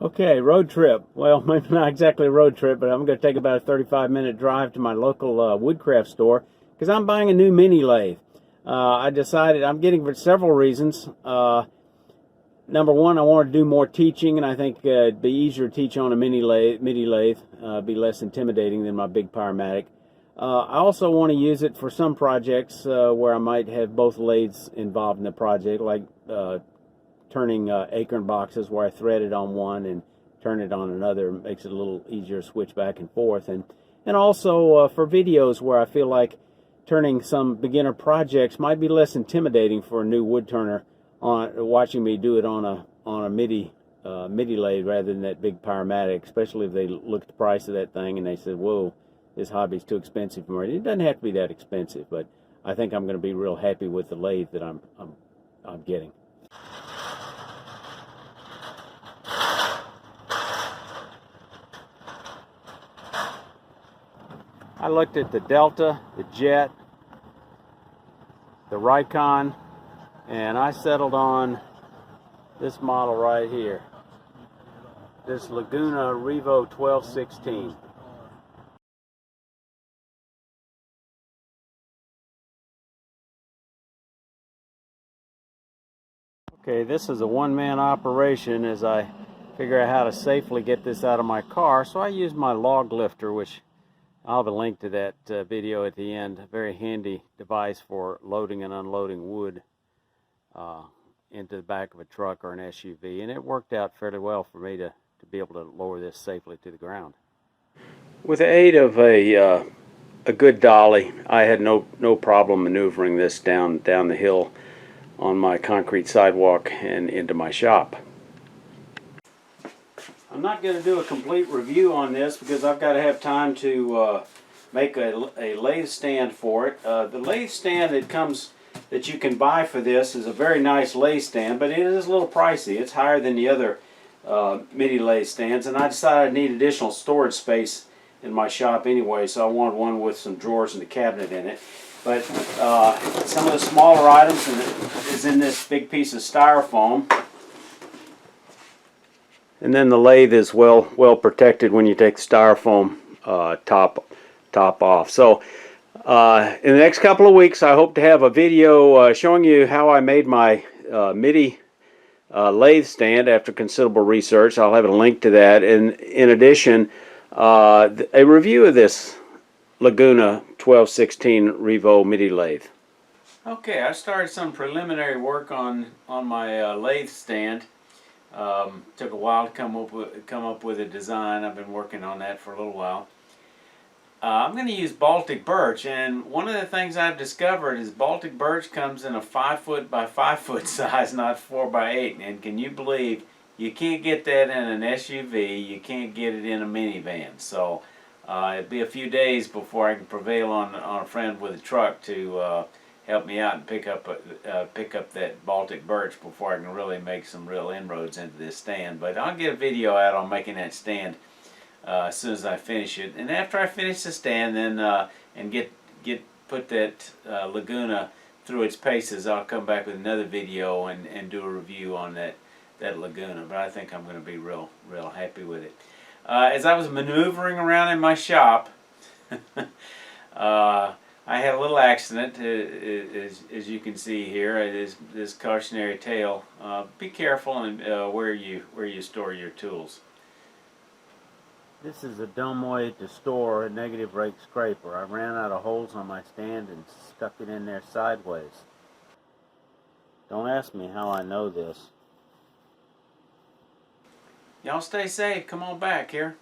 Okay, road trip. Well, maybe not exactly a road trip, but I'm going to take about a 35-minute drive to my local woodcraft store because I'm buying a new mini lathe. I decided I'm getting for several reasons. Number one, I want to do more teaching, and I think it'd be easier to teach on a mini lathe, be less intimidating than my big Powermatic. I also want to use it for some projects where I might have both lathes involved in the project, like turning acorn boxes where I thread it on one and turn it on another. It makes it a little easier to switch back and forth. And also for videos where I feel like turning some beginner projects might be less intimidating for a new wood turner on watching me do it on a midi lathe rather than that big Powermatic, especially if they look at the price of that thing and they said, whoa, this hobby's too expensive for me. It doesn't have to be that expensive, but I think I'm going to be real happy with the lathe that I'm getting. I looked at the Delta, the Jet, the Rikon, and I settled on this model right here, this Laguna Revo 1216. Okay, this is a one-man operation as I figure out how to safely get this out of my car, so I used my log lifter, which I'll have a link to that video at the end. A very handy device for loading and unloading wood into the back of a truck or an SUV, and it worked out fairly well for me to be able to lower this safely to the ground. With the aid of a good dolly, I had no problem maneuvering this down the hill on my concrete sidewalk and into my shop. I'm not going to do a complete review on this because I've got to have time to make a lathe stand for it. The lathe stand that you can buy for this is a very nice lathe stand, but it is a little pricey. It's higher than the other midi lathe stands, and I decided I need additional storage space in my shop anyway, so I wanted one with some drawers and a cabinet in it. But some of the smaller items is in this big piece of styrofoam. And then the lathe is well protected when you take the styrofoam top off. So in the next couple of weeks, I hope to have a video showing you how I made my midi lathe stand after considerable research. I'll have a link to that. And in addition, a review of this Laguna 1216 Revo midi lathe. Okay, I started some preliminary work on my lathe stand. Took a while to come up with a design. I've been working on that for a little while. I'm going to use Baltic birch, and one of the things I've discovered is Baltic birch comes in a 5-foot by 5-foot size, not 4x8. And can you believe you can't get that in an SUV? You can't get it in a minivan. So it'll be a few days before I can prevail on a friend with a truck to help me out and pick up that Baltic birch before I can really make some real inroads into this stand. But I'll get a video out on making that stand as soon as I finish it. And after I finish the stand, then and put that Laguna through its paces, I'll come back with another video and do a review on that Laguna. But I think I'm going to be real happy with it. As I was maneuvering around in my shop, I had a little accident, as you can see here. It is this cautionary tale. Be careful in where you store your tools. This is a dumb way to store a negative rake scraper. I ran out of holes on my stand and stuck it in there sideways. Don't ask me how I know this. Y'all stay safe. Come on back here.